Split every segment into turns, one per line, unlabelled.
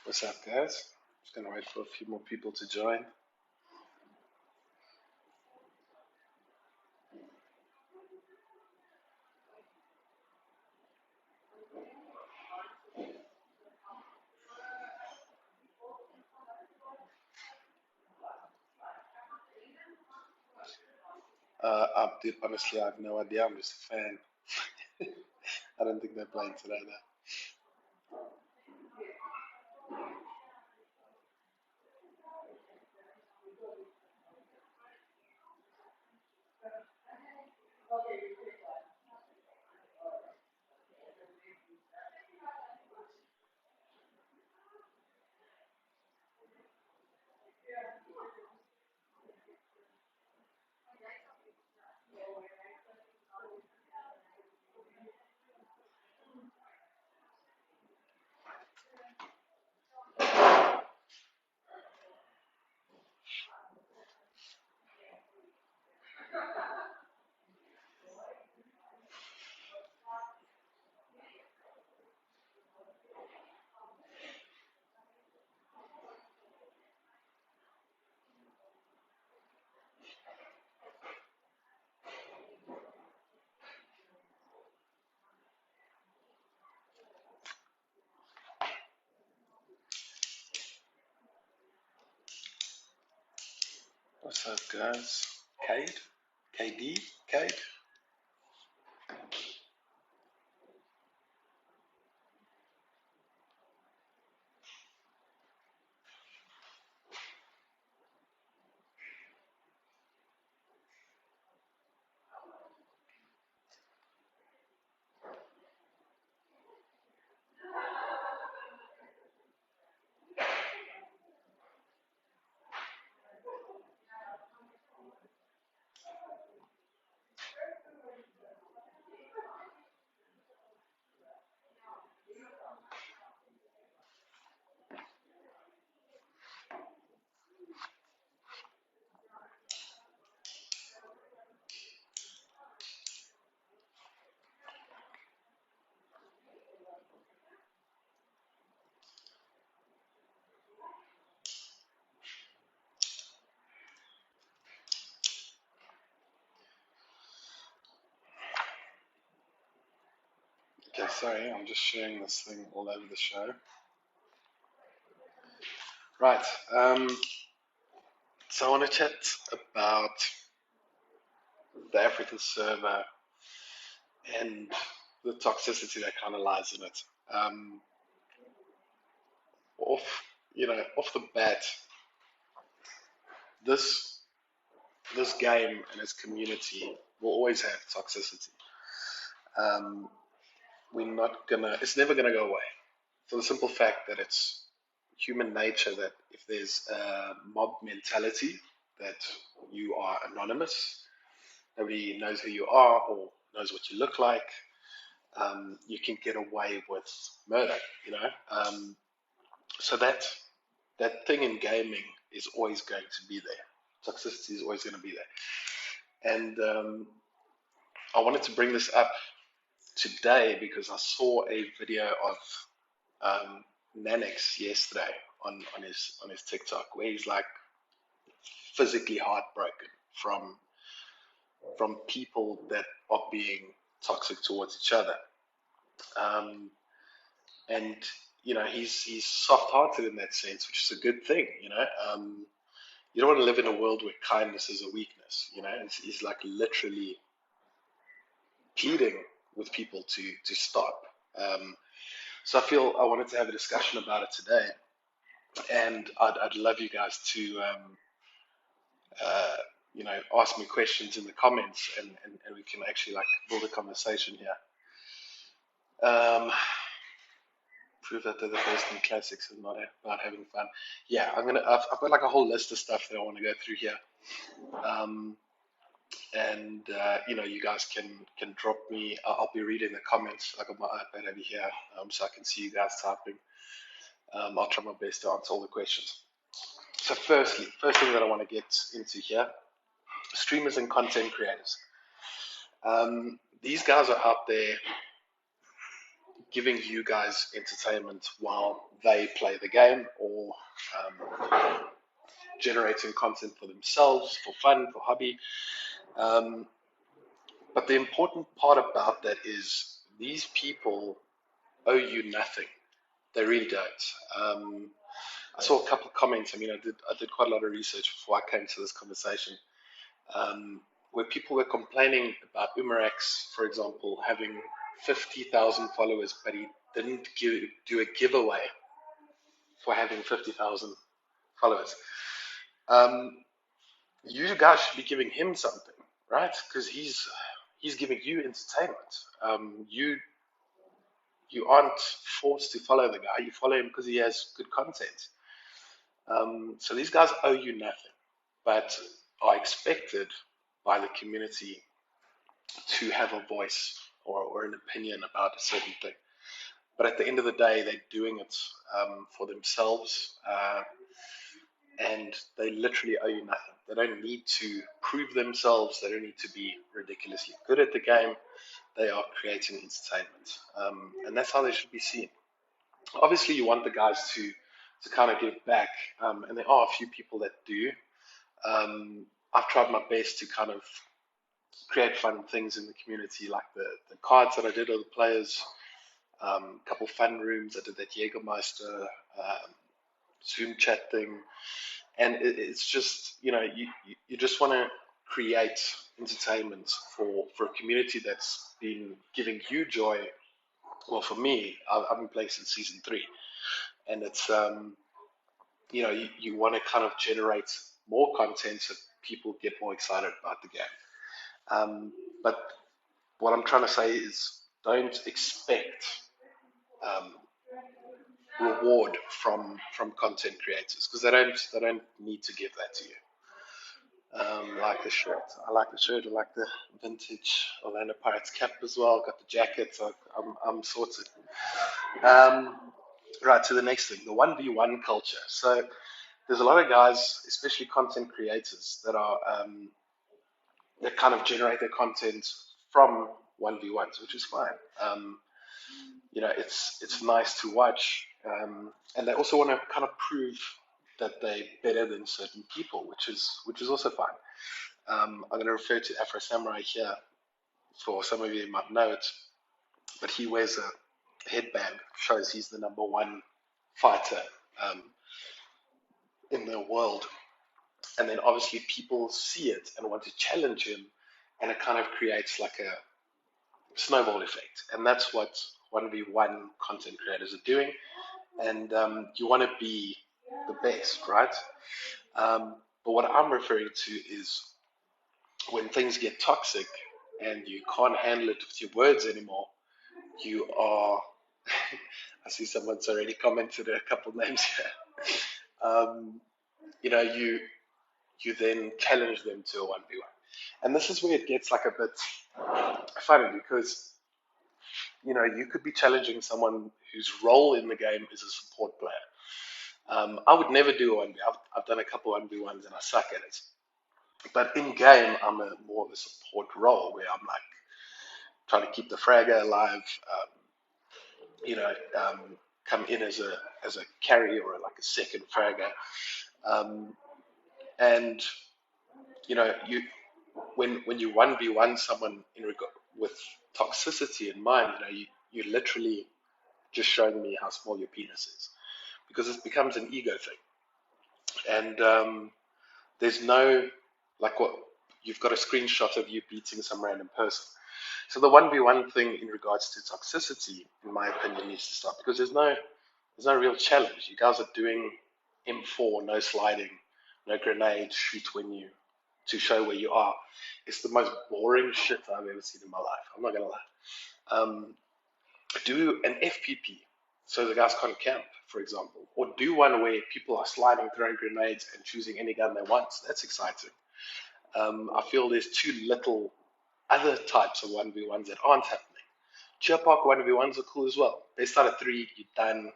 What's up, guys? Just gonna wait for a few more people to join. Dude, honestly, I have no idea. I'm just a fan. I don't think they're playing today, though. What's up, guys? Cade? KD? Cade? Okay, sorry, I'm just sharing this thing all over the show. Right, so I want to chat about the African server and the toxicity that kind of lies in it. Um, off, off the bat, this this game and its community will always have toxicity. Um, we're not gonna, it's never gonna go away. For the simple fact that it's human nature that if there's a mob mentality, that you are anonymous, nobody knows who you are or knows what you look like, you can get away with murder, you know. So that thing in gaming is always going to be there. Toxicity is always going to be there. And I wanted to bring this up today because I saw a video of Nanix yesterday on his TikTok where he's like physically heartbroken from people that are being toxic towards each other. Um, and he's soft-hearted in that sense, which is a good thing. You don't want to live in a world where kindness is a weakness. He's like literally pleading with people to stop. Um, so I wanted to have a discussion about it today, and I'd love you guys to uh, ask me questions in the comments, and we can actually like build a conversation here. Um, Prove that they're the best in classics and not about having fun. Yeah, I've got like a whole list of stuff that I want to go through here. Um, and you guys can drop me. I'll be reading the comments. I got my iPad over here, so I can see you guys typing. I'll try my best to answer all the questions. So, first thing that I want to get into here, streamers and content creators. These guys are out there giving you guys entertainment while they play the game, or generating content for themselves, for fun, for hobby. Um, but the important part about that is these people owe you nothing. They really don't. I saw a couple of comments. I mean, I did quite a lot of research before I came to this conversation, um, where people were complaining about Umarax, for example, having 50,000 followers, but he didn't do a giveaway for having 50,000 followers. Um, you guys should be giving him something, right? Because he's giving you entertainment. You aren't forced to follow the guy. You follow him because he has good content. So these guys owe you nothing, but are expected by the community to have a voice or an opinion about a certain thing. But at the end of the day, they're doing it for themselves, and they literally owe you nothing. They don't need to prove themselves. They don't need to be ridiculously good at the game. They are creating entertainment, and that's how they should be seen. Obviously, you want the guys to kind of give back, and there are a few people that do. I've tried my best to kind of create fun things in the community, like the cards that I did of the players, a couple fun rooms. I did that Jägermeister Zoom chat thing, and it's just, you just want to create entertainment for a community that's been giving you joy. Well, for me, I've been playing since season 3, and it's you want to kind of generate more content so people get more excited about the game. But what I'm trying to say is, don't expect um, reward from content creators, because they don't need to give that to you. Like the shirt, I like the shirt. I like the vintage Orlando Pirates cap as well. Got the jacket, so I'm sorted. Um, right, to the next thing, the 1v1 culture. So there's a lot of guys, especially content creators, that kind of generate their content from 1v1s, which is fine. It's nice to watch, and they also want to kind of prove that they're better than certain people, which is also fine. I'm going to refer to Afro Samurai here. For some of you might know it, but he wears a headband, shows he's the number one fighter um, in the world. And then obviously people see it and want to challenge him, and it kind of creates like a snowball effect. And that's what 1v1 content creators are doing. And you want to be the best, right? But what I'm referring to is when things get toxic and you can't handle it with your words anymore, you are. I see someone's already commented a couple names here. Um, you then challenge them to a 1v1. And this is where it gets like a bit funny, because you could be challenging someone whose role in the game is a support player. I would never do a 1v. I've done a couple 1v1s and I suck at it. But in game, I'm more of a support role where I'm like trying to keep the fragger alive. You know, um, Come in as a carry or like a second fragger. Um, and you when you 1v1 someone with toxicity in mind, you're literally just showing me how small your penis is, because it becomes an ego thing. And there's no, like, what you've got a screenshot of you beating some random person. So the 1v1 thing in regards to toxicity, in my opinion, needs to stop, because there's no real challenge. You guys are doing M4, no sliding, no grenade, shoot when you to show where you are. It's the most boring shit I've ever seen in my life. I'm not gonna lie. Do an FPP so the guys can't camp, for example, or do one where people are sliding, throwing grenades, and choosing any gun they want. That's exciting. I feel there's too little other types of 1v1s that aren't happening. Cheer Park 1v1s are cool as well. They start at 3, you're done.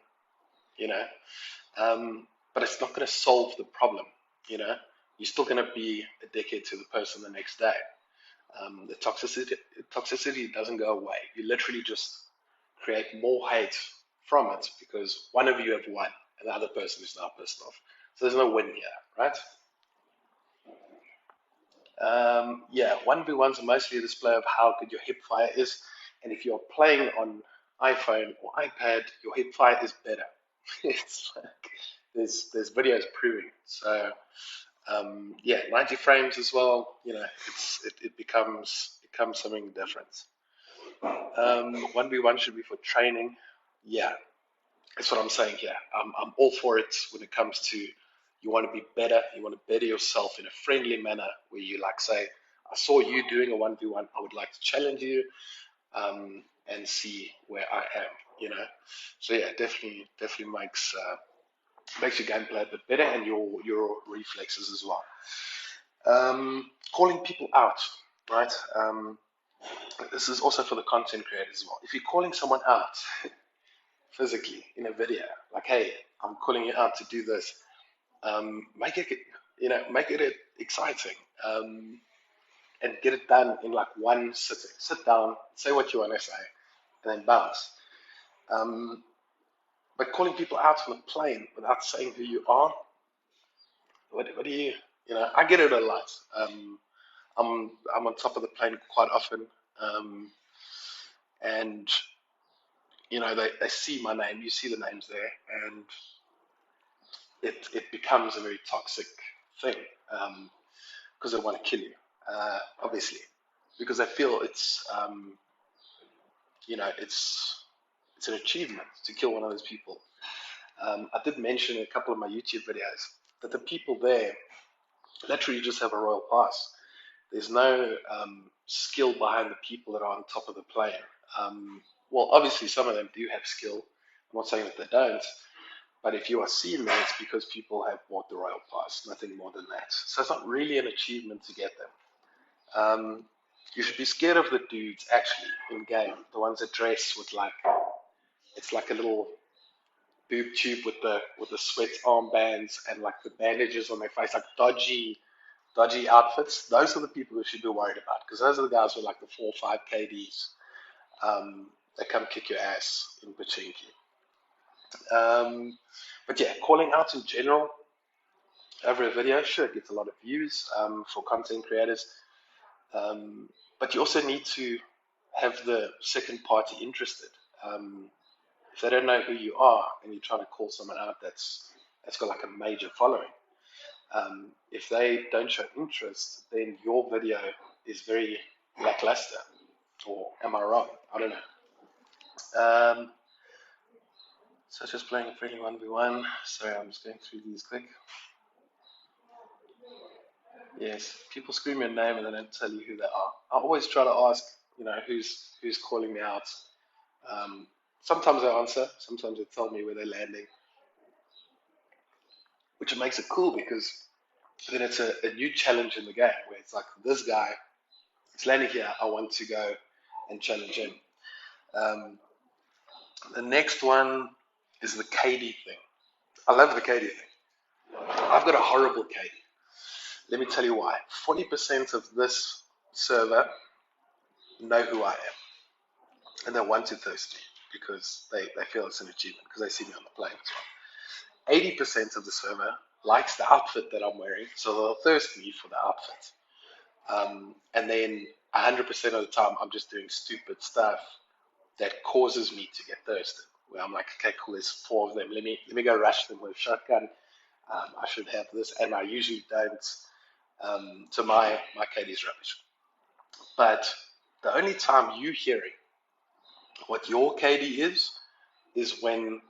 you know. But it's not going to solve the problem, you know. You're still going to be a dickhead to the person the next day. The toxicity doesn't go away. You literally just create more hate from it because one of you have won and the other person is now pissed off. So there's no win here, right? Yeah, 1v1s are mostly a display of how good your hip fire is. And if you're playing on iPhone or iPad, your hip fire is better. It's like there's videos proving. So yeah, 90 frames as well. You know, it becomes something different. 1v1 should be for training. Yeah, that's what I'm saying here. I'm all for it when it comes to you want to be better, you want to better yourself in a friendly manner where you like say, I saw you doing a 1v1, I would like to challenge you and see where I am, you know. So yeah, definitely makes your gameplay a bit better and your reflexes as well. Calling people out, right? This is also for the content creators as well. If you're calling someone out physically in a video, like, hey, I'm calling you out to do this, make it, make it exciting, and get it done in like one sitting. Sit down, say what you want to say, and then bounce. Um, but calling people out on a plane without saying who you are, what do you, I get it a lot. I'm on top of the plane quite often, and they see my name, you see the names there, and it becomes a very toxic thing because they want to kill you, obviously, because they feel it's an achievement to kill one of those people. I did mention in a couple of my YouTube videos that the people there literally just have a royal pass. There's no skill behind the people that are on top of the plane. Well, obviously, some of them do have skill. I'm not saying that they don't, but if you are seen there, it's because people have bought the royal pass, nothing more than that. So it's not really an achievement to get them. You should be scared of the dudes actually in game, the ones that dress with like it's like a little boob tube with the sweat armbands and like the bandages on their face, like dodgy outfits. Those are the people who should be worried about because those are the guys with like the 4 or 5 KDs. They come kick your ass in Pachinki. But yeah, calling out in general over a video, sure, it gets a lot of views for content creators. But you also need to have the second party interested. If they don't know who you are and you're trying to call someone out that's got like a major following, if they don't show interest, then your video is very lackluster. Or am I wrong? I don't know. So just playing a friendly 1v1. Sorry, I'm just going through these quick. Yes, people scream your name and they don't tell you who they are. I always try to ask, who's calling me out. Sometimes they answer, sometimes they tell me where they're landing, which makes it cool because then it's a new challenge in the game where it's like this guy is landing here. I want to go and challenge him. Um, the next one is the KD thing. I love the KD thing. I've got a horrible KD. Let me tell you why. 40% of this server know who I am, and they want to thirst me because they feel it's an achievement because they see me on the plane as well. 80% of the server likes the outfit that I'm wearing, so they'll thirst me for the outfit. And then 100% of the time, I'm just doing stupid stuff that causes me to get thirsted. Where I'm like, okay, cool, there's 4 of them. Let me go rush them with a shotgun. I should have this, and I usually don't. So my KD is rubbish. But the only time you hearing what your KD is when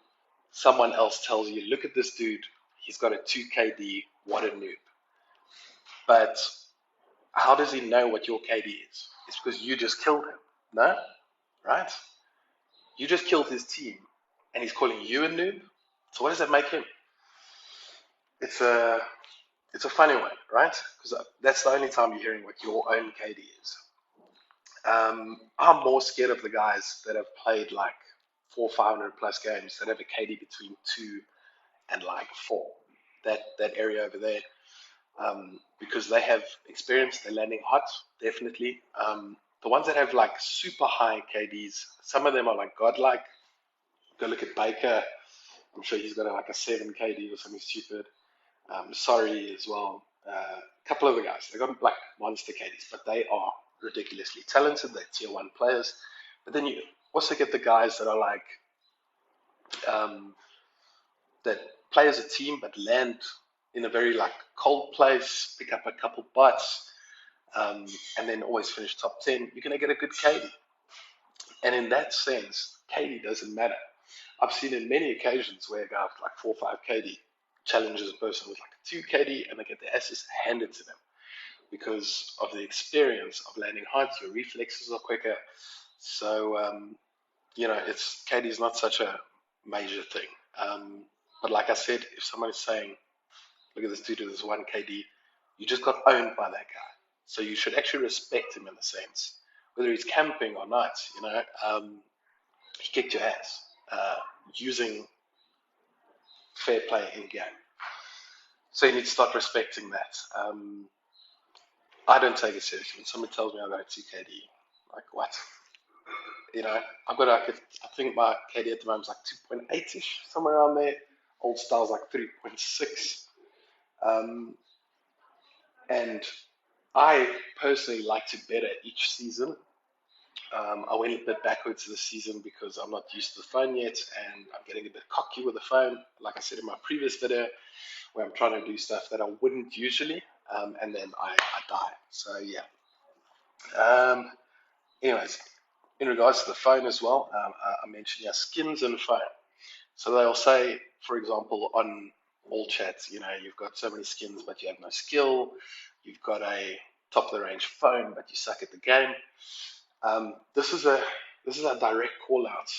someone else tells you, look at this dude, he's got a 2 KD, what a noob. But how does he know what your KD is? It's because you just killed him. No? Right? You just killed his team and he's calling you a noob. So what does that make him? It's a funny one, right? Because that's the only time you're hearing what your own KD is. I'm more scared of the guys that have played like four, 500 plus games that have a KD between 2 and like 4. That area over there, because they have experience. They're landing hot, definitely. The ones that have like super high KDs, some of them are like godlike. Go look at Baker. I'm sure he's got like a 7 KD or something stupid. Sorry as well. A couple of the guys, they got like monster KDs, but they are ridiculously talented. They're tier 1 players. But then you also get the guys that are like um, that play as a team but land in a very like cold place, pick up a couple butts, and then always finish top 10. You're going to get a good KD. And in that sense, KD doesn't matter. I've seen in many occasions where a guy with like 4 or 5 KD challenges a person with like a 2 KD and they get the assist handed to them because of the experience of landing hard. Your reflexes are quicker. So, it's KD is not such a major thing. But like I said, if somebody's saying, look at this dude with this 1 KD, you just got owned by that guy. So you should actually respect him in a sense. Whether he's camping or not, he kicked your ass using fair play in game. So you need to start respecting that. I don't take it seriously. When somebody tells me I got a 2 KD, like what? I've got I think my KD at the moment is like 2.8ish, somewhere around there. Old style's like 3.6. And I personally like to better each season. I went a bit backwards this season because I'm not used to the phone yet, and I'm getting a bit cocky with the phone. Like I said in my previous video, where I'm trying to do stuff that I wouldn't usually, and then I die. So yeah. Um, Anyways, in regards to the phone as well, I mentioned skins and phone. So they'll say, for example, on all chats, you've got so many skins, but you have no skill. You've got a top of the range phone, but you suck at the game. This is a direct call out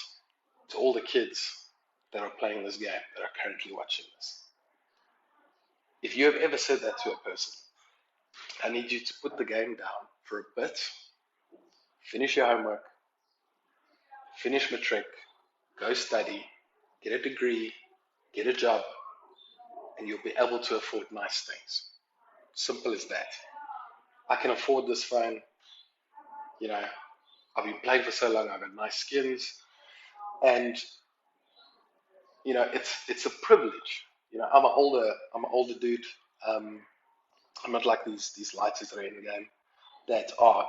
to all the kids that are playing this game that are currently watching this. If you have ever said that to a person, I need you to put the game down for a bit, finish your homework, finish matric, go study, get a degree, get a job, and you'll be able to afford nice things. Simple as that. I can afford this phone. I've been playing for so long. I've got nice skins, and it's a privilege. I'm an older dude. Um, I'm not like these lighters that are in the game that are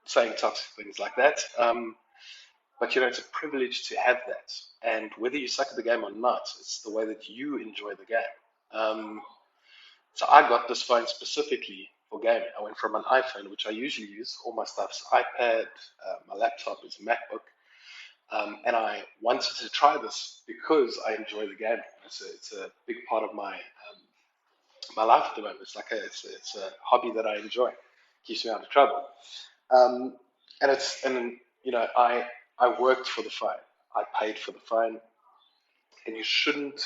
saying toxic things like that. But it's a privilege to have that. And whether you suck at the game or not, it's the way that you enjoy the game. So I got this phone specifically for gaming. I went from an iPhone, which I usually use. All my stuff's iPad. My laptop is a MacBook. And I wanted to try this because I enjoy the game. It's a big part of my life at the moment. It's a hobby that I enjoy. Keeps me out of trouble. Um, and I worked for the phone. I paid for the phone, and you shouldn't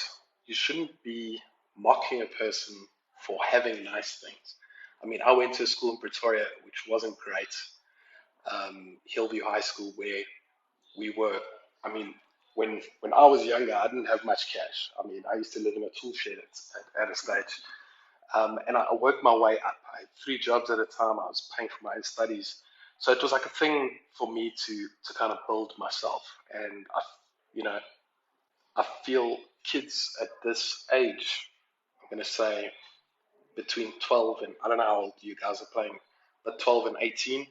be mocking a person for having nice things. I mean, I went to a school in Pretoria which wasn't great, Hillview High School, where we were. I mean, when I was younger, I didn't have much cash. I mean, I used to live in a tool shed at a stage, and I worked my way up. I had 3 jobs at a time. I was paying for my own studies, so it was like a thing for me to kind of build myself. And I feel kids at this age, I'm going to say between 12 and I don't know how old you guys are playing, but 12 and 18,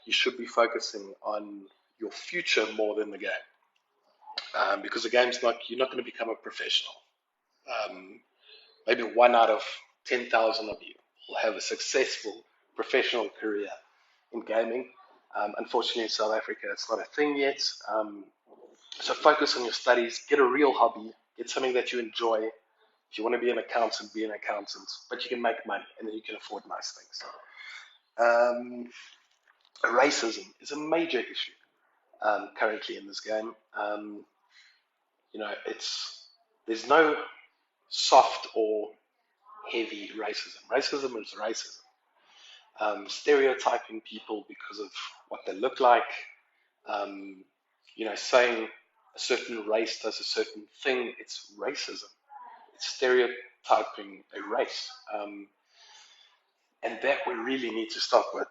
you should be focusing on your future more than the game, because the game's not. You're not going to become a professional. Um, Maybe 1 out of 10,000 of you will have a successful professional career in gaming. Unfortunately, in South Africa, it's not a thing yet. So focus on your studies, get a real hobby, get something that you enjoy. If you want to be an accountant, be an accountant, but you can make money and then you can afford nice things. Um, Racism is a major issue currently in this game. It's there's no soft or heavy racism. Racism is racism. Stereotyping people because of what they look like. Saying a certain race does a certain thing, it's racism. It's stereotyping a race. And that we really need to stop with.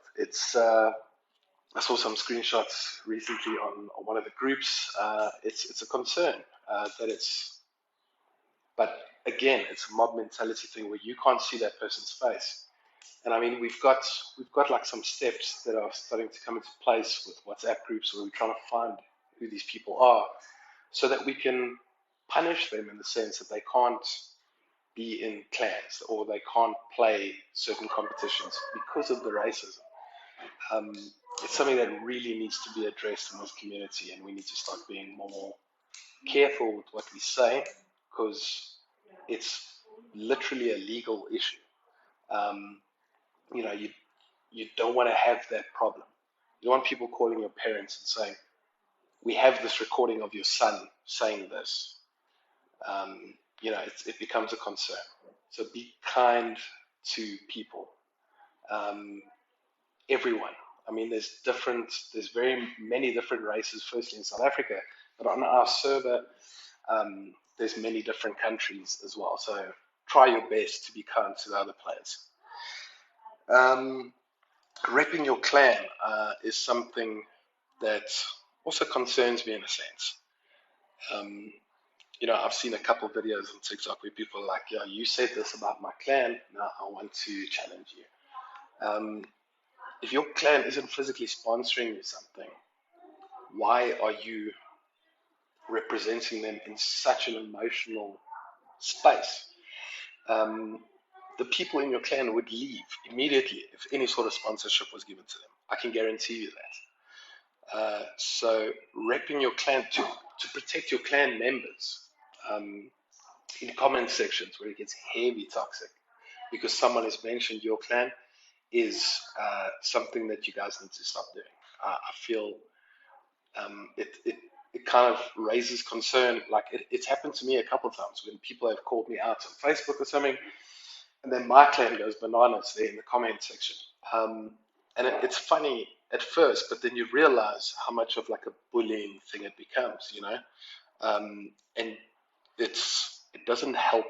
I saw some screenshots recently on one of the groups. It's a concern that it's, but again, it's a mob mentality thing where you can't see that person's face. And I mean, we've got like some steps that are starting to come into place with WhatsApp groups where we're trying to find who these people are, so that we can punish them in the sense that they can't be in clans or they can't play certain competitions because of the racism. Um, it's something that really needs to be addressed in this community, and we need to start being more careful with what we say because it's literally a legal issue. Um, you know, you don't want to have that problem. You don't want people calling your parents and saying, "We have this recording of your son saying this." It becomes a concern. So be kind to people, um, everyone. I mean, there's very many different races, firstly in South Africa, but on our server, there's many different countries as well. So try your best to be kind to the other players. Um, Repping your clan is something that also concerns me in a sense. Um, I've seen a couple of videos on TikTok where people are like, yeah, you said this about my clan, now I want to challenge you. If your clan isn't physically sponsoring you something, why are you representing them in such an emotional space? Um, the people in your clan would leave immediately if any sort of sponsorship was given to them. I can guarantee you that. So repping your clan to protect your clan members um, in comment sections where it gets heavy toxic because someone has mentioned your clan is something that you guys need to stop doing. I feel it kind of raises concern. Like it's happened to me a couple of times when people have called me out on Facebook or something, and then my clan goes bananas there in the comment section. It's funny at first, but then you realize how much of like a bullying thing it becomes, and it doesn't help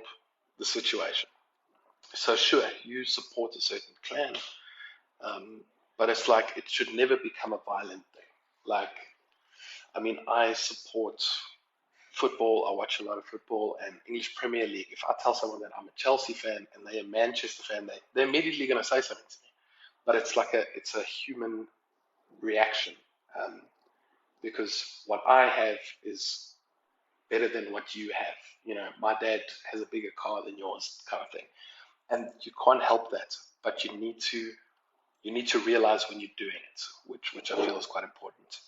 the situation. So sure, you support a certain clan, um, but it's like it should never become a violent thing. Like, I mean, I support football. I watch a lot of football and English Premier League. If I tell someone that I'm a Chelsea fan and they're a Manchester fan, they're immediately going to say something to me. But it's a human reaction um, because what I have is better than what you have. My dad has a bigger car than yours, kind of thing, and you can't help that. But you need to realize when you're doing it, which I feel is quite important.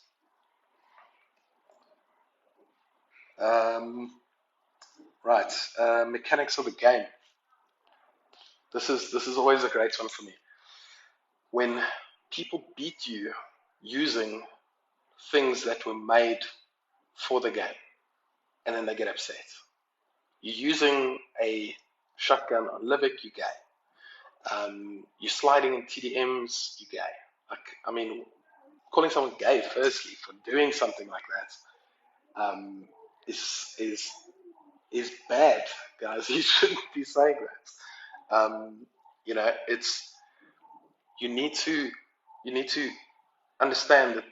Um, right, mechanics of the game. This is always a great one for me. When people beat you using things that were made for the game, and then they get upset. You're using a shotgun on Livic, you gay. You're sliding in TDMs, you gay. Like, I mean, calling someone gay firstly for doing something like that is is bad, guys. You shouldn't be saying that. It's you need to you need to understand that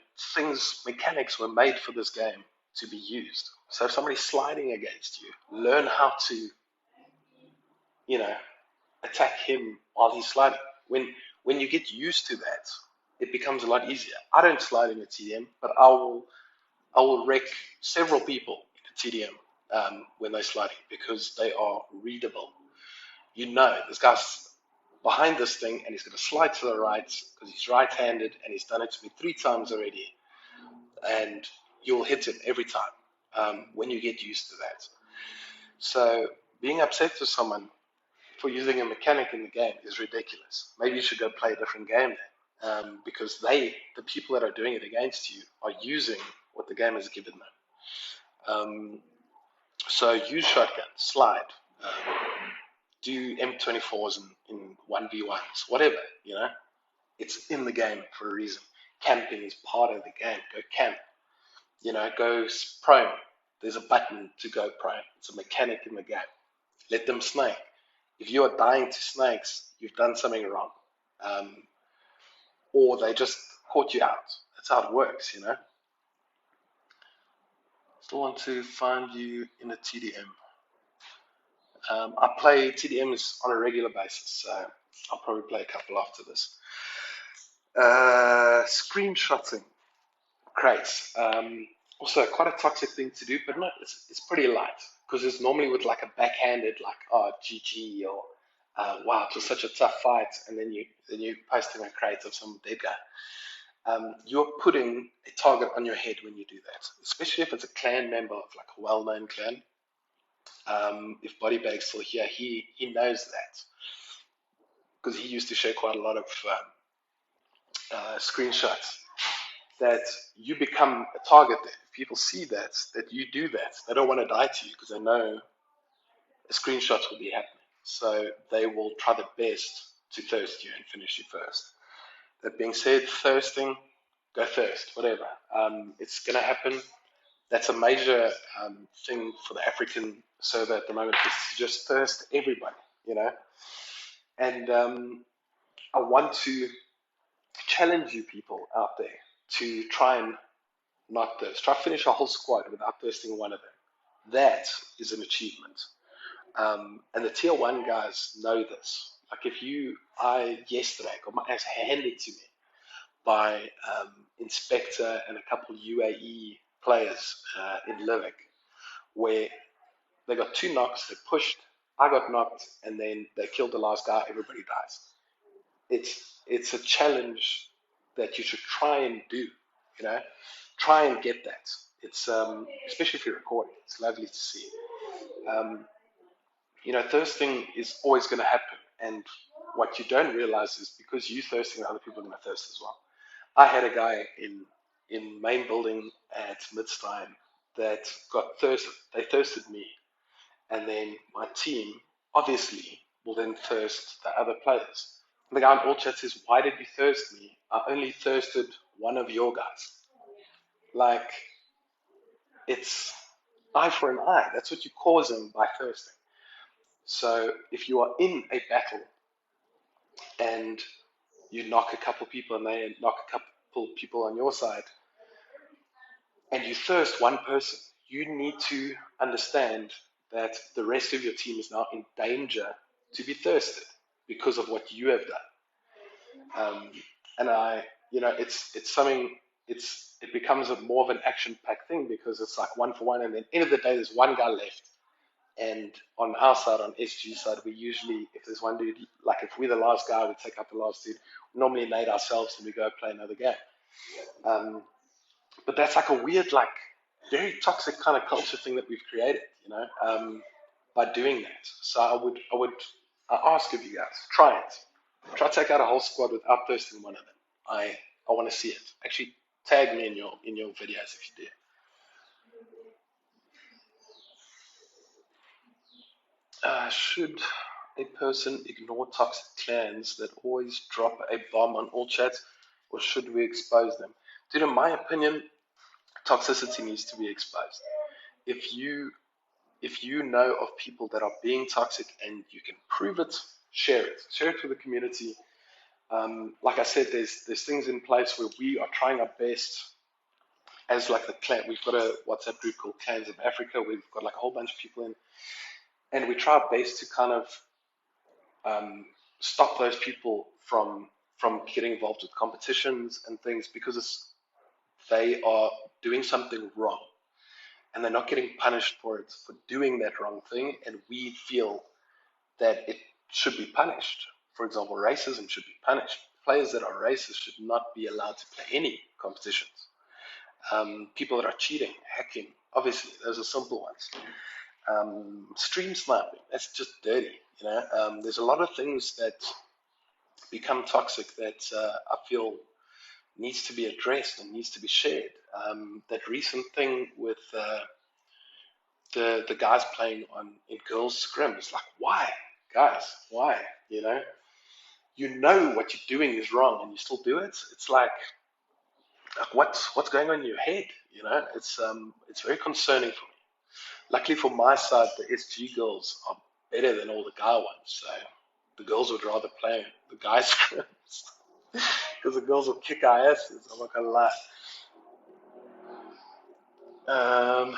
mechanics were made for this game to be used. So if somebody's sliding against you, learn how to, you know, attack him while he's sliding. When you get used to that, it becomes a lot easier. I don't slide in a TDM, but I will wreck several people in a TDM when they're sliding because they are readable. This guy's behind this thing and he's going to slide to the right because he's right-handed and he's done it to me 3 times already, and you'll hit him every time when you get used to that. So being upset with someone for using a mechanic in the game is ridiculous. Maybe you should go play a different game then, because the people that are doing it against you, are using what the game has given them. Um, so use shotgun, slide, do M24s in 1v1s, whatever, it's in the game for a reason. Camping is part of the game. Go camp, go prone. There's a button to go prone. It's a mechanic in the game. Let them snake. If you are dying to snakes, you've done something wrong. Um, or they just caught you out. That's how it works, you know. Still want to find you in a TDM. I play TDMs on a regular basis, so I'll probably play a couple after this. Screenshotting crates. Also, quite a toxic thing to do, but no, it's pretty light because it's normally with like a backhanded, like oh GG or wow, it was such a tough fight, and then you posting a crate of some dead guy. You're putting a target on your head when you do that, especially if it's a clan member of like a well-known clan. If Bodybag's still here, he knows that because he used to share quite a lot of screenshots that you become a target there. If people see that you do that, they don't want to die to you because they know screenshots will be happening. So they will try their best to thirst you and finish you first. That being said, thirsting, go thirst, whatever. It's going to happen. That's a major thing for the African server at the moment is to just thirst everybody, you know. And I want to challenge you people out there to try and not thirst. Try to finish a whole squad without thirsting one of them. That is an achievement. And the tier one guys know this. Like if I yesterday got my ass handed to me by Inspector and a couple UAE players in Livik, where they got two knocks, they pushed, I got knocked, and then they killed the last guy, everybody dies. It's a challenge that you should try and do, you know, try and get that. It's especially if you're recording, it's lovely to see. Um, you know, thirsting is always going to happen, and what you don't realize is because you thirsting, other people are going to thirst as well. I had a guy in main building at Midstein that got thirsted. They thirsted me, and then my team obviously will then thirst the other players. And the guy in all chat says, "Why did you thirst me? I only thirsted one of your guys." Like it's eye for an eye. That's what you cause them by thirsting. So if you are in a battle and you knock a couple people and they knock a couple people on your side, and you thirst one person, you need to understand that the rest of your team is now in danger to be thirsted because of what you have done. And it's something. It becomes more of an action-packed thing because it's like one for one, and then end of the day, there's one guy left. And on our side, on SG side, we usually, if there's one dude, like if we're the last guy, we take up the last dude. We normally nade ourselves and we go play another game. Um, but that's like a weird, like very toxic kind of culture thing that we've created, you know, by doing that. So I ask of you guys, try it. Try to take out a whole squad without thirsting one of them. I want to see it. Actually, tag me in your videos if you do. Should a person ignore toxic clans that always drop a bomb on all chats, or should we expose them? Dude, in my opinion, toxicity needs to be exposed. If you if you know of people that are being toxic and you can prove it, share it. Share it with the community. Like I said, there's things in place where we are trying our best as like the clan. We've got a WhatsApp group called Clans of Africa. We've got like a whole bunch of people in, and we try our best to kind of stop those people from getting involved with competitions and things because they are doing something wrong and they're not getting punished for it for doing that wrong thing, and we feel that it should be punished. For example, racism should be punished. Players that are racist should not be allowed to play any competitions. People that are cheating, hacking, obviously those are simple ones. Stream sniping, that's just dirty. You know, there's a lot of things that become toxic that I feel needs to be addressed and needs to be shared. That recent thing with the guys playing on in girls scrim, it's like, why, guys, why? You know what you're doing is wrong and you still do it. It's like what's going on in your head? It's very concerning for me. Luckily for my side, the SG girls are better than all the guy ones, so the girls would rather play the guys scrims because the girls will kick our asses. I'm not gonna lie. Um,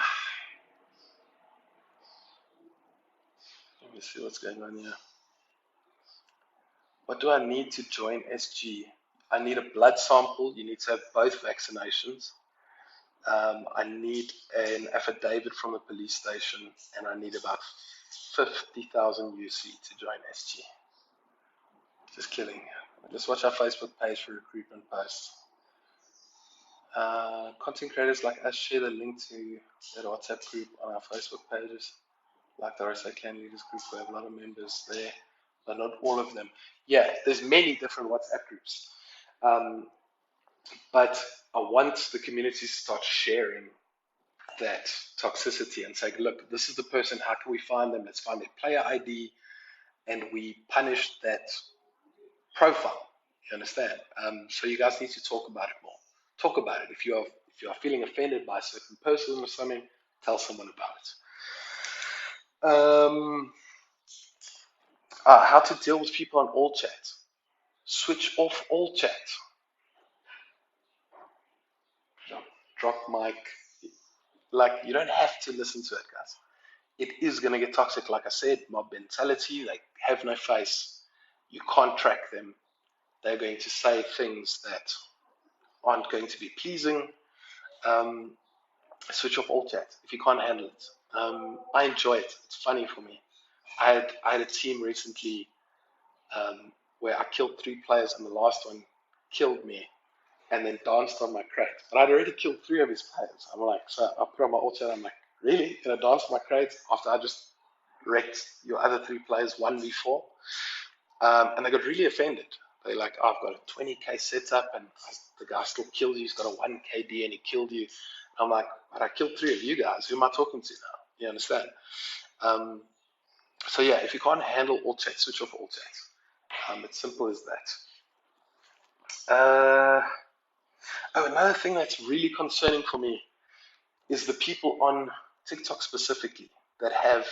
Let me see what's going on here. What do I need to join SG? I need a blood sample. You need to have both vaccinations. I need an affidavit from the police station, and I need about 50,000 UC to join SG. Just kidding. Just watch our Facebook page for recruitment posts. Content creators like us share the link to that WhatsApp group on our Facebook pages, like the RSA Clan Leaders group. We have a lot of members there, but not all of them. Yeah, there's many different WhatsApp groups. But I want the community to start sharing that toxicity and say, look, this is the person, how can we find them? Let's find their player ID, and we punish that profile. You understand? So you guys need to talk about it more. Talk about it. If you are feeling offended by a certain person or something, tell someone about it. How to deal with people on all chat. Switch off all chat. Drop mic. Like, you don't have to listen to it, guys. It is going to get toxic. Like I said, mob mentality, like have no face. You can't track them. They're going to say things that aren't going to be pleasing. Switch off all chat if you can't handle it. I enjoy it. It's funny for me. I had a team recently where I killed 3 players and the last one killed me and then danced on my crate. But I'd already killed 3 of his players. I'm like, so I put on my alt chat. I'm like, really? Gonna dance on my crate after I just wrecked your other 3 players 1v4? And they got really offended. They're like, oh, I've got a 20k setup and the guy still killed you. He's got a 1KD and he killed you. I'm like, but I killed 3 of you guys. Who am I talking to now? You understand? So yeah, if you can't handle all chat, switch off all chat. It's simple as that. Another thing that's really concerning for me is the people on TikTok specifically that have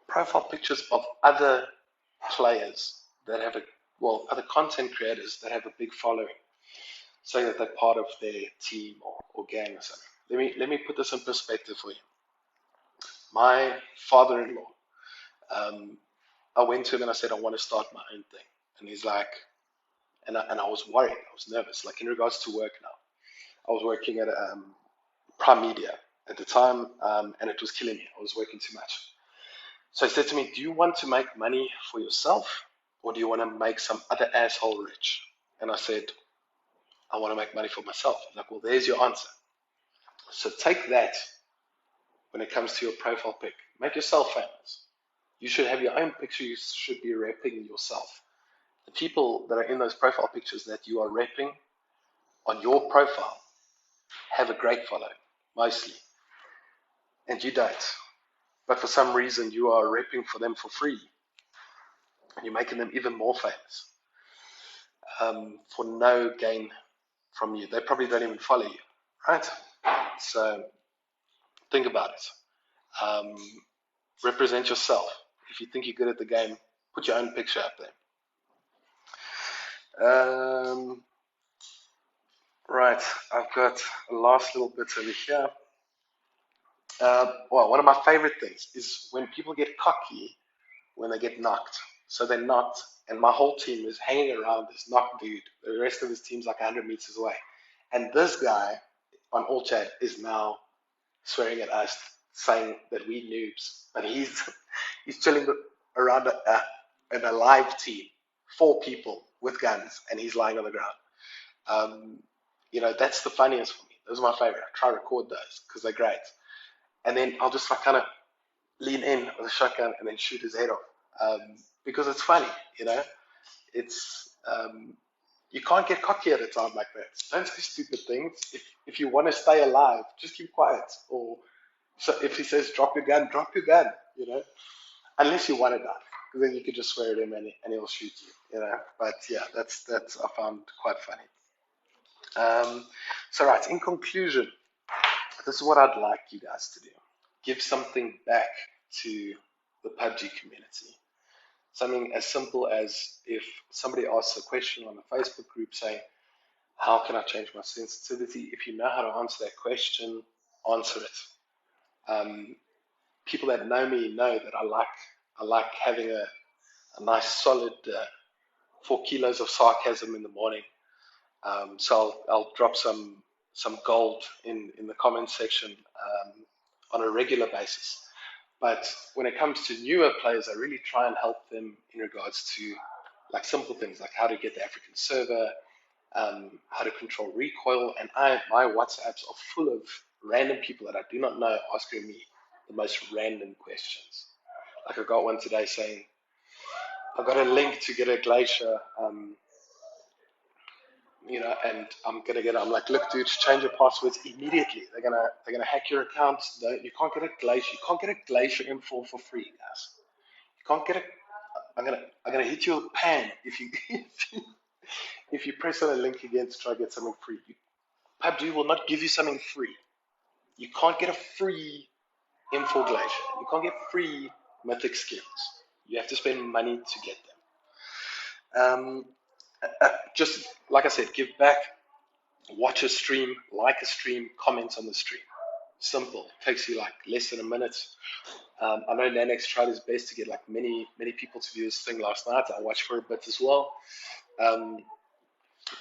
profile pictures of other players that have other content creators that have a big following, saying that they're part of their team or gang or something. Let me put this in perspective for you. My father-in-law, I went to him and I said, I want to start my own thing. And he's like, and I was worried, I was nervous, like in regards to work now. I was working at Prime Media at the time, and it was killing me. I was working too much. So he said to me, do you want to make money for yourself or do you want to make some other asshole rich? And I said, I want to make money for myself. He's like, well, there's your answer. So take that when it comes to your profile pic. Make yourself famous. You should have your own picture. You should be repping yourself. The people that are in those profile pictures that you are repping on your profile have a great following, mostly. And you don't. But for some reason, you are repping for them for free. And you're making them even more famous for no gain from you. They probably don't even follow you, right? So think about it. Represent yourself. If you think you're good at the game, put your own picture up there. Right, I've got a last little bit over here. One of my favorite things is when people get cocky when they get knocked. So they're knocked, and my whole team is hanging around this knocked dude. The rest of his team's like 100 meters away. And this guy on all chat is now swearing at us, saying that we noobs. But he's chilling around an alive team, 4 people with guns, and he's lying on the ground. That's the funniest for me. Those are my favorite. I try to record those because they're great. And then I'll just like kind of lean in with a shotgun and then shoot his head off because it's funny. It's you can't get cocky at a time like that. Don't say stupid things. If you want to stay alive, just keep quiet. Or so if he says drop your gun, drop your gun. Unless you want to die, because then you could just swear at him and he'll shoot you. But yeah, that's I found quite funny. So right, in conclusion, this is what I'd like you guys to do. give something back to the PUBG community. Something as simple as if somebody asks a question on a Facebook group saying, how can I change my sensitivity? If you know how to answer that question, answer it. People that know me know that I like having a nice solid 4 kilos of sarcasm in the morning. So I'll drop some gold in the comment section on a regular basis. But when it comes to newer players, I really try and help them in regards to like simple things like how to get the African server, how to control recoil, and my WhatsApps are full of random people that I do not know asking me the most random questions. Like I got one today saying, I got a link to get a glacier, and I'm like, look, dude, change your passwords immediately. They're gonna hack your account. No, you can't get a glacier. You can't get a glacier info for free, guys. You can't get a. I'm gonna hit you with a pan if you if you press on a link again to try to get something free. PUBG will not give you something free. You can't get a free info glacier. You can't get free mythic skins. You have to spend money to get them. Just like I said, give back, watch a stream, like a stream, comment on the stream. Simple. It takes you like less than a minute. I know Nanex tried his best to get like many people to view his thing last night. I watched for a bit as well.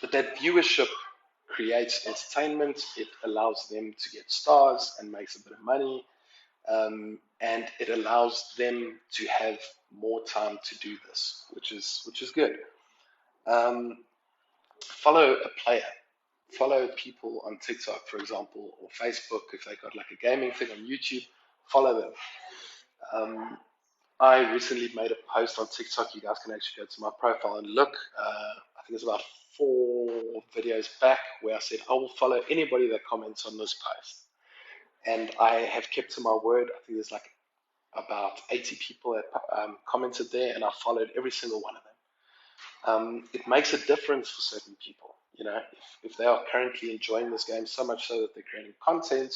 But that viewership creates entertainment. It allows them to get stars and makes a bit of money. And it allows them to have more time to do this, which is good. Follow a player. Follow people on TikTok, for example, or Facebook. If they got like a gaming thing on YouTube, follow them. I recently made a post on TikTok. You guys can actually go to my profile and look. I think it's about 4 videos back where I said I will follow anybody that comments on this post. And I have kept to my word. I think there's like about 80 people that commented there, and I followed every single one of them. It makes a difference for certain people. If they are currently enjoying this game so much so that they're creating content,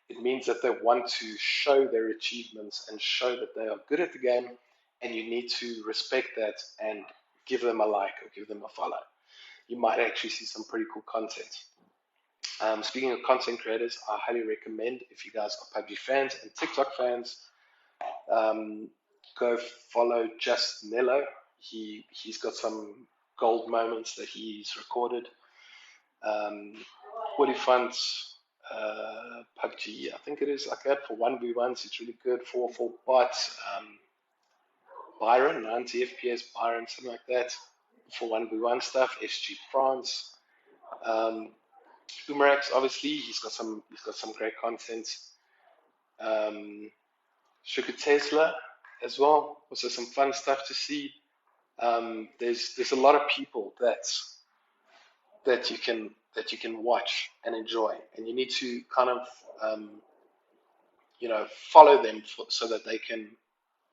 it means that they want to show their achievements and show that they are good at the game, and you need to respect that and give them a like or give them a follow. You might actually see some pretty cool content. Speaking of content creators, I highly recommend, if you guys are PUBG fans and TikTok fans, go follow Just Nello. He's got some gold moments that he's recorded. Olifant's PUBG, I think it is like that for 1v1s. It's really good for bots. Byron, 90 FPS Byron, something like that for 1v1 stuff. SG France. Umarax, obviously, he's got some great content. Sugar Tesla as well. Also some fun stuff to see. There's a lot of people that you can watch and enjoy, and you need to kind of follow them so that they can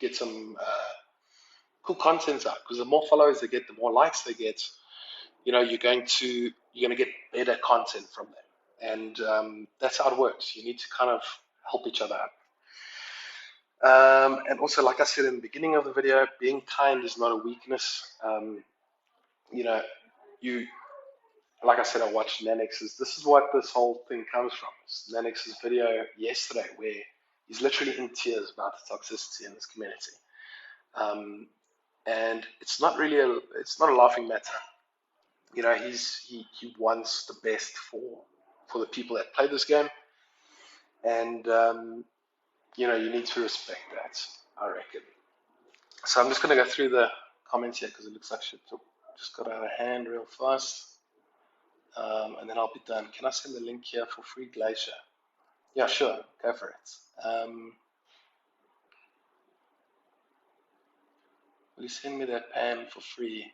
get some cool content out. Because the more followers they get, the more likes they get. You're going to get better content from them, and that's how it works. You need to kind of help each other out. And also, like I said in the beginning of the video, being kind is not a weakness. You like I said, I watched Nanex's. This is what this whole thing comes from. It's Nanex's video yesterday, where he's literally in tears about the toxicity in this community, and it's not a laughing matter. He wants the best for the people that play this game, and you need to respect that, I reckon. So I'm just going to go through the comments here because it looks like shit just got out of hand real fast. And then I'll be done. Can I send the link here for free glacier? Yeah, sure. Go for it. Will you send me that pan for free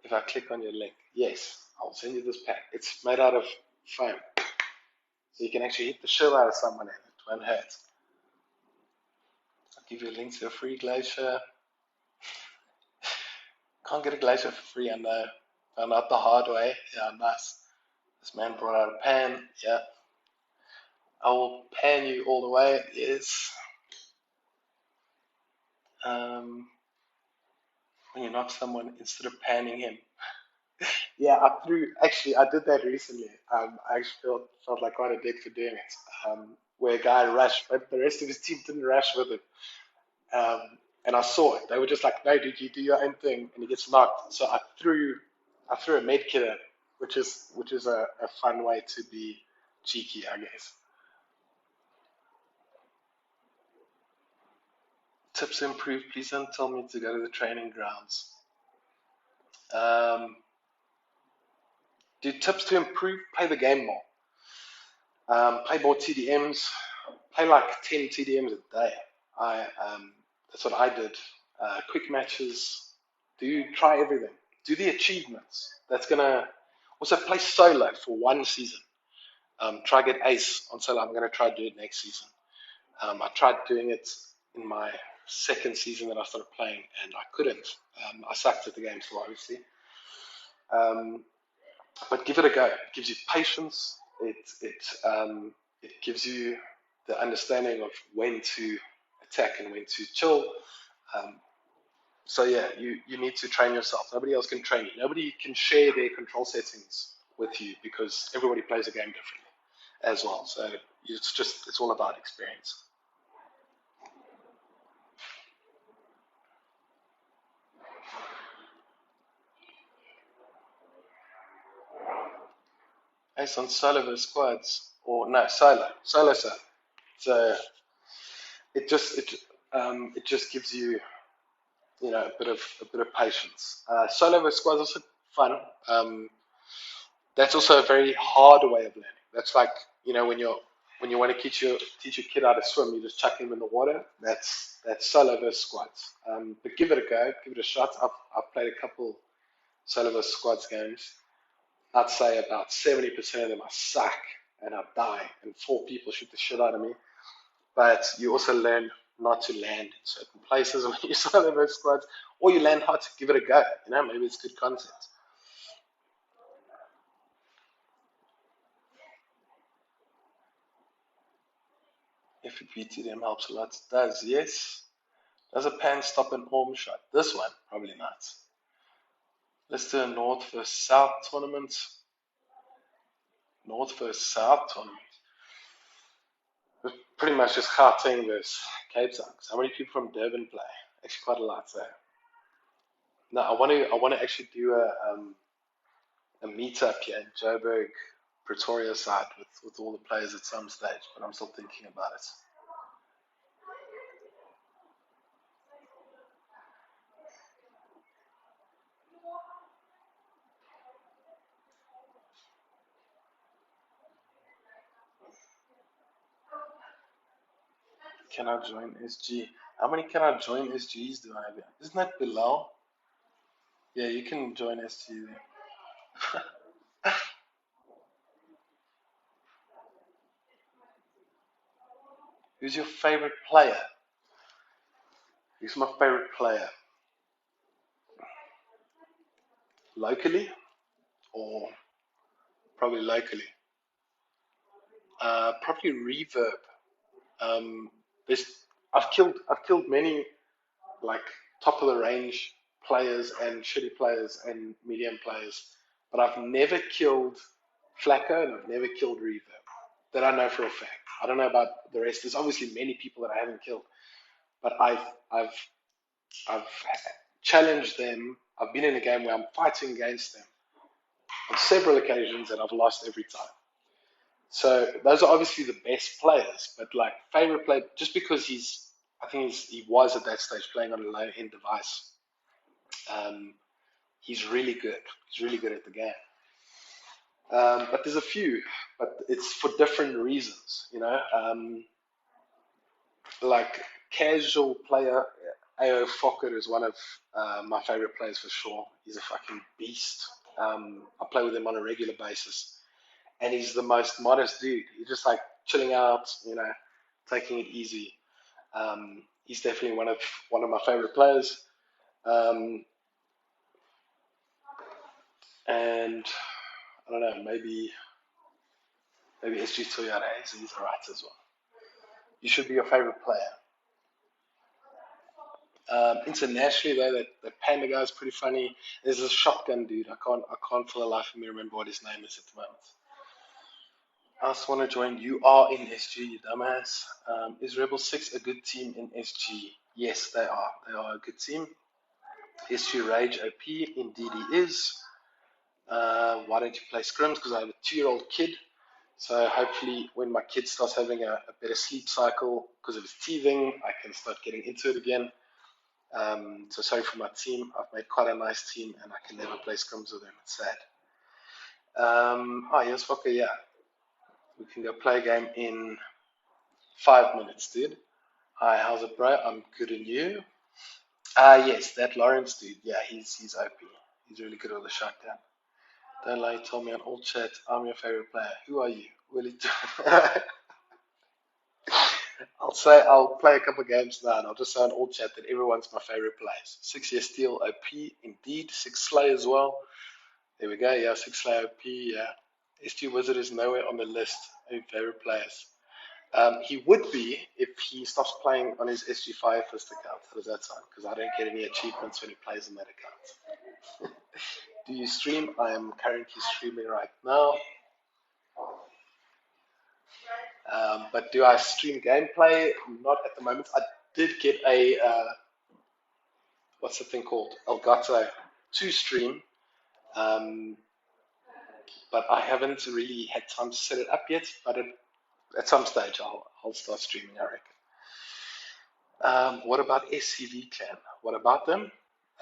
if I click on your link? Yes, I'll send you this pack. It's made out of foam. So you can actually hit the shit out of someone and it won't hurt. I'll give you a link to a free glacier. Can't get a glacier for free, I know. Found out the hard way. Yeah, nice. This man brought out a pan. Yeah. I will pan you all the way. Yes. Um, when you knock someone instead of panning him. Yeah, I threw. Actually, I did that recently. I actually felt like quite a dick for doing it. Where a guy rushed, but the rest of his team didn't rush with him. Um, and I saw it. They were just like, "No, dude, you do your own thing," and he gets knocked. So I threw a med kit at him, which is a fun way to be cheeky, I guess. Tips to improve. Please don't tell me to go to the training grounds. Um, do tips to improve? Play the game more. Play more TDMs. Play like 10 TDMs a day. I That's what I did. Quick matches. Try everything. Do the achievements. That's gonna also play solo for one season. Try get ace on solo. I'm gonna try to do it next season. I tried doing it in my second season that I started playing, and I couldn't. I sucked at the game, so obviously. Um, but give it a go. It gives you patience. It gives you the understanding of when to attack and when to chill. Um, so yeah, you need to train yourself. Nobody else can train you. Nobody can share their control settings with you because everybody plays a game differently as well. So it's all about experience. Based on solo versus squads or no solo. So it just gives you a bit of patience. Solo versus squads is also fun. That's also a very hard way of learning. That's like when you want to teach your kid how to swim, you just chuck him in the water. That's solo versus squads. But give it a go, give it a shot. I've played a couple solo versus squads games. I'd say about 70% of them I suck and I die, and four people shoot the shit out of me. But you also learn not to land in certain places when you solo versus squads, or you learn how to give it a go. Maybe it's good content. If it BTDM helps a lot, it does, yes. Does a pan stop an arm shot? This one, probably not. Let's do a North versus South tournament. North versus South tournament. It's pretty much just Gauteng versus Cape Town. So how many people from Durban play? Actually, quite a lot. So no, I want to actually do a meetup here in Joburg, Pretoria side with all the players at some stage. But I'm still thinking about it. Can I join SG? How many can I join SGs do I have here? Isn't that below? Yeah, you can join SG there. Who's your favorite player? Who's my favorite player? Locally or probably locally? Probably Reverb. Um, there's I've killed many like top of the range players and shitty players and medium players, but I've never killed Flacco and I've never killed Reverb. That I know for a fact. I don't know about the rest. There's obviously many people that I haven't killed, but I've challenged them. I've been in a game where I'm fighting against them on several occasions and I've lost every time. So those are obviously the best players, but like favorite player, just because I think he was at that stage playing on a low end device. Um, he's really good. He's really good at the game. But there's a few, but it's for different reasons. Like casual player, AO Fokker is one of my favorite players for sure. He's a fucking beast. I play with him on a regular basis, and he's the most modest dude. He's just like chilling out, taking it easy. He's definitely one of my favorite players. Um, and I don't know, maybe Maybe SG Toyota, he's alright as well. You should be your favorite player. Internationally though, that Panda guy is pretty funny. There's a shotgun dude. I can't for the life of me remember what his name is at the moment. I also want to join. You are in SG, you dumbass. Is Rebel Six a good team in SG? Yes, they are. They are a good team. SG Rage OP, indeed he is. Why don't you play scrims? Because I have a 2-year-old kid. So hopefully, when my kid starts having a better sleep cycle because of his teething, I can start getting into it again. So sorry for my team. I've made quite a nice team, and I can never play scrims with them. It's sad. Yes, Fokker. Yeah, we can go play a game in 5 minutes, dude. Hi, how's it, bro? I'm good, and you? Yes, that Lawrence dude. Yeah, he's OP. He's really good with the shotgun. Don't lie, told me on all chat. I'm your favorite player. Who are you? Willie? I'll play a couple of games now, and I'll just say on all chat that everyone's my favorite players. 6-year Steel OP, indeed. 6 Slay as well. There we go. Yeah, 6 Slay OP. Yeah. SG Wizard is nowhere on the list of favorite players. He would be if he stops playing on his SG Firefist account. How does that sound? Because I don't get any achievements when he plays on that account. Do you stream? I am currently streaming right now. But do I stream gameplay? Not at the moment. I did get a what's the thing called? Elgato to stream, um, but I haven't really had time to set it up yet. But at some stage, I'll start streaming. I reckon. What about SCV Clan? What about them?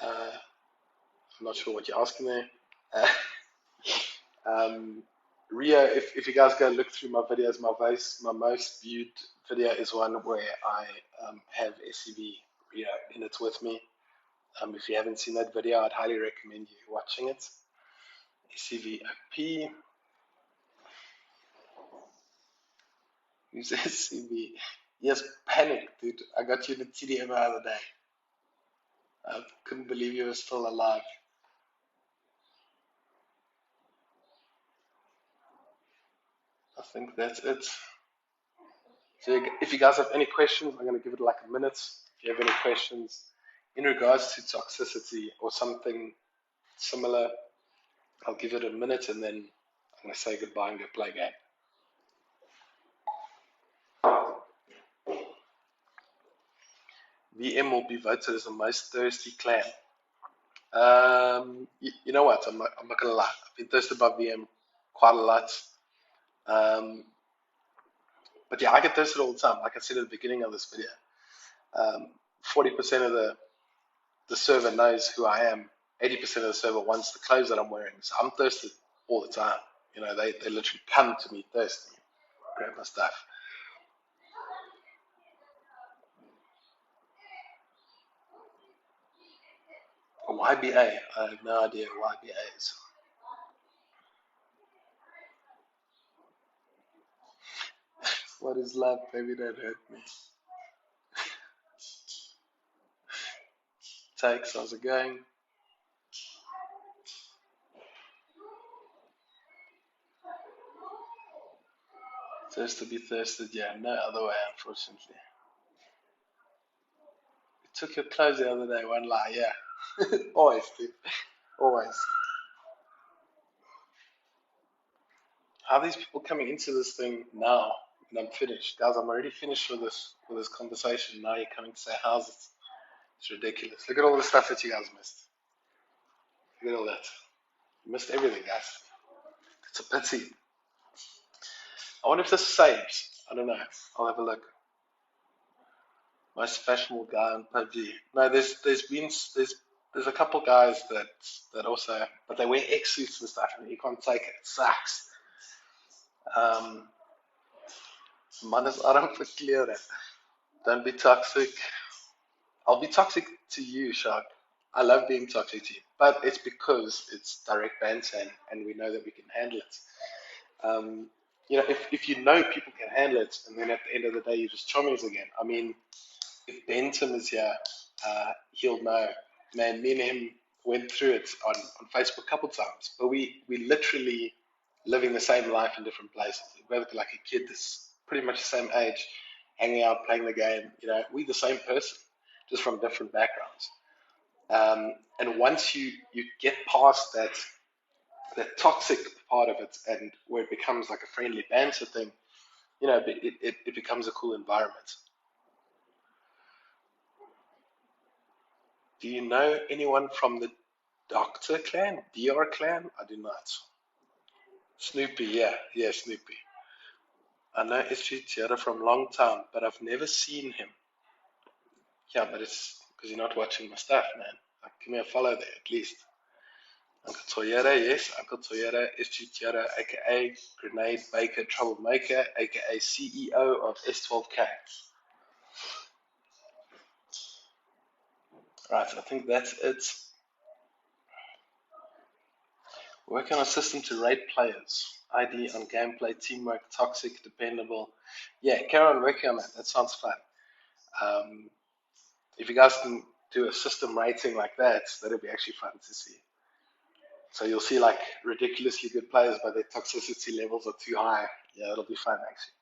I'm not sure what you're asking there. Uh, um, Rio, if you guys go look through my videos, my most viewed video is one where I have SCV Rio in it with me. If you haven't seen that video, I'd highly recommend you watching it. SCV OP. Who's SCV? Yes, panic, dude. I got you in the TDM the other day. I couldn't believe you were still alive. I think that's it. So if you guys have any questions, I'm going to give it like a minute. If you have any questions in regards to toxicity or something similar, I'll give it a minute and then I'm going to say goodbye and go play a game. VM will be voted as the most thirsty clan. You know what? I'm not going to lie. I've been thirsted by VM quite a lot. Um, but yeah, I get thirsted all the time. Like I said at the beginning of this video, 40% of the server knows who I am. 80% of the server wants the clothes that I'm wearing. So I'm thirsty all the time. You know, they literally come to me thirsty, grab my stuff. YBA, I have no idea what YBA is. What is love, baby? Don't hurt me. Takes, how's it going? Thirst to be thirsted, yeah, no other way, unfortunately. You took your clothes the other day, one lie, yeah. Always, dude. Always. How are these people coming into this thing now and I'm finished? Guys, I'm already finished with this conversation. Now you're coming to say how's it? It's ridiculous. Look at all the stuff that you guys missed. Look at all that. You missed everything, guys. It's a pity. I wonder if this saves. I don't know. I'll have a look. Most fashionable guy on PUBG. No, there's a couple guys that also, but they wear X suits and stuff, and you can't take it. It sucks. Um, Man is arm verkleuren. Don't be toxic. I'll be toxic to you, Shark. I love being toxic to you, but it's because it's direct banter and we know that we can handle it. Um, if you know people can handle it, and then at the end of the day you're just chummies again. I mean, if Benton is here, he'll know. Man, me and him went through it on Facebook a couple times, but we literally living the same life in different places. We're both like a kid that's pretty much the same age, hanging out, playing the game. We're the same person, just from different backgrounds. And once you get past that toxic part of it, and where it becomes like a friendly banter thing, it becomes a cool environment. Do you know anyone from the Doctor clan, DR clan? I do not. Snoopy, yeah, yeah, Snoopy. I know SG Theater from long time, but I've never seen him. Yeah, but it's because you're not watching my stuff, man. Like, give me a follow there at least. Uncle Toyota, yes, Uncle Toyota, SG Tiara, aka Grenade Baker Troublemaker, aka CEO of S12K. Right, I think that's it. Work on a system to rate players. ID on gameplay, teamwork, toxic, dependable. Yeah, carry on working on that. That sounds fun. Um, if you guys can do a system rating like that, that'll be actually fun to see. So you'll see like ridiculously good players, but their toxicity levels are too high. Yeah, it'll be fun actually.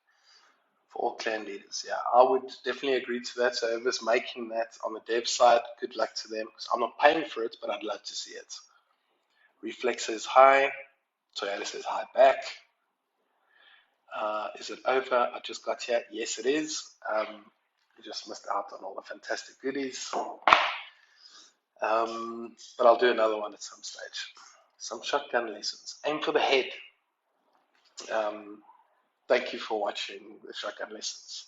For all clan leaders, yeah, I would definitely agree to that. So whoever's making that on the dev side, good luck to them. Because I'm not paying for it, but I'd love to see it. Reflex says hi. Toyota says hi back. Is it over? I just got here. Yes, it is. You just missed out on all the fantastic goodies. But I'll do another one at some stage. Some shotgun lessons. Aim for the head. Um, thank you for watching the shotgun lessons.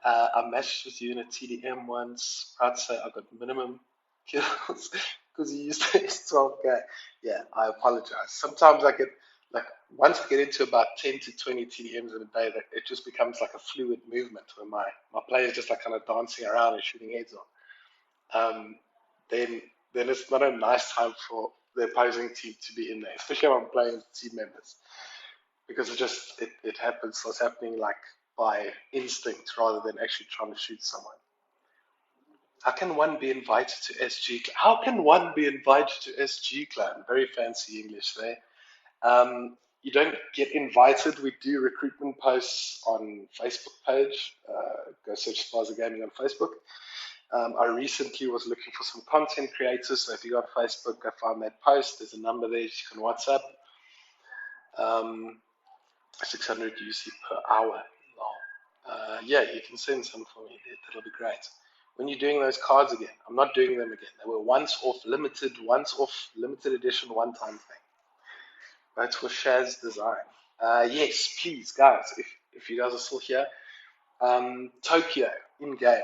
I matched with you in a TDM once. I'd say I got minimum kills because you used the S12K. Yeah, I apologize. Sometimes I get, like, once I get into about 10 to 20 TDMs in a day, that it just becomes like a fluid movement where my players just like kind of dancing around and shooting heads off. Um, then then it's not a nice time for the opposing team to be in there, especially when I'm playing with team members, because it happens. So it's happening like by instinct rather than actually trying to shoot someone. How can one be invited to SG? How can one be invited to SG clan? Very fancy English there. You don't get invited. We do recruitment posts on Facebook page. Go search Spaza Gaming on Facebook. I recently was looking for some content creators. So if you go on Facebook, go find that post. There's a number there you can WhatsApp. 600 UC per hour. Yeah, you can send some for me. That'll be great. When you're doing those cards again, I'm not doing them again. They were once off limited edition, one time thing. That's for Shaz Design. Yes, please, guys, if you guys are still here, Tokyo in game.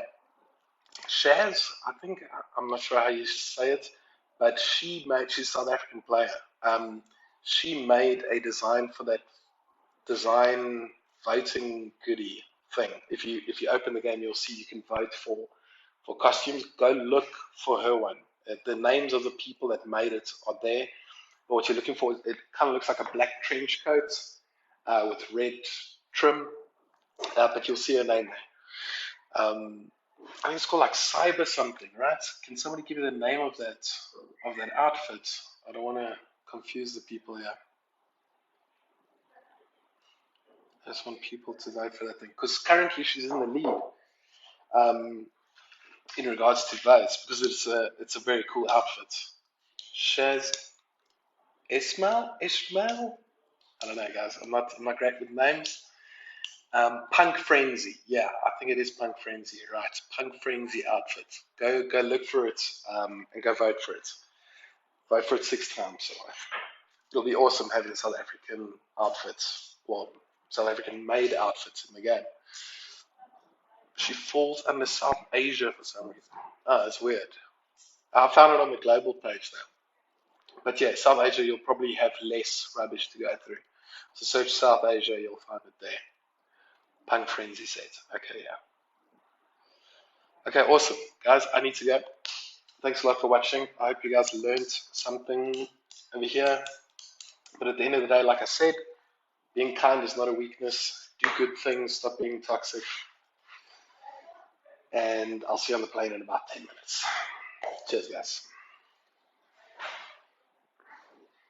Shaz, I think, I'm not sure how you say it, but she's a South African player. Um, she made a design for that design voting goodie thing. If you open the game, you'll see you can vote for costumes. Go look for her one. The names of the people that made it are there. But what you're looking for, it kind of looks like a black trench coat with red trim, but you'll see her name there. I think it's called like cyber something, right? Can somebody give me the name of that outfit? I don't want to confuse the people here. I just want people to vote for that thing because currently she's in the lead um, in regards to votes because it's a very cool outfit. Shaz Ismail. I don't know, guys. I'm not great with names. Punk Frenzy. Yeah, I think it is Punk Frenzy, right? Punk Frenzy outfit. Go look for it and go vote for it. Vote for it 6 times. So it'll be awesome having South African outfits. Well, South African made outfits in the game. She falls under South Asia for some reason. Oh, it's weird. I found it on the global page though. But yeah, South Asia, you'll probably have less rubbish to go through. So search South Asia, you'll find it there. Punk Frenzy set. Okay, yeah. Okay, awesome. Guys, I need to go. Thanks a lot for watching. I hope you guys learned something over here. But at the end of the day, like I said, being kind is not a weakness. Do good things, stop being toxic. And I'll see you on the plane in about 10 minutes. Cheers, guys.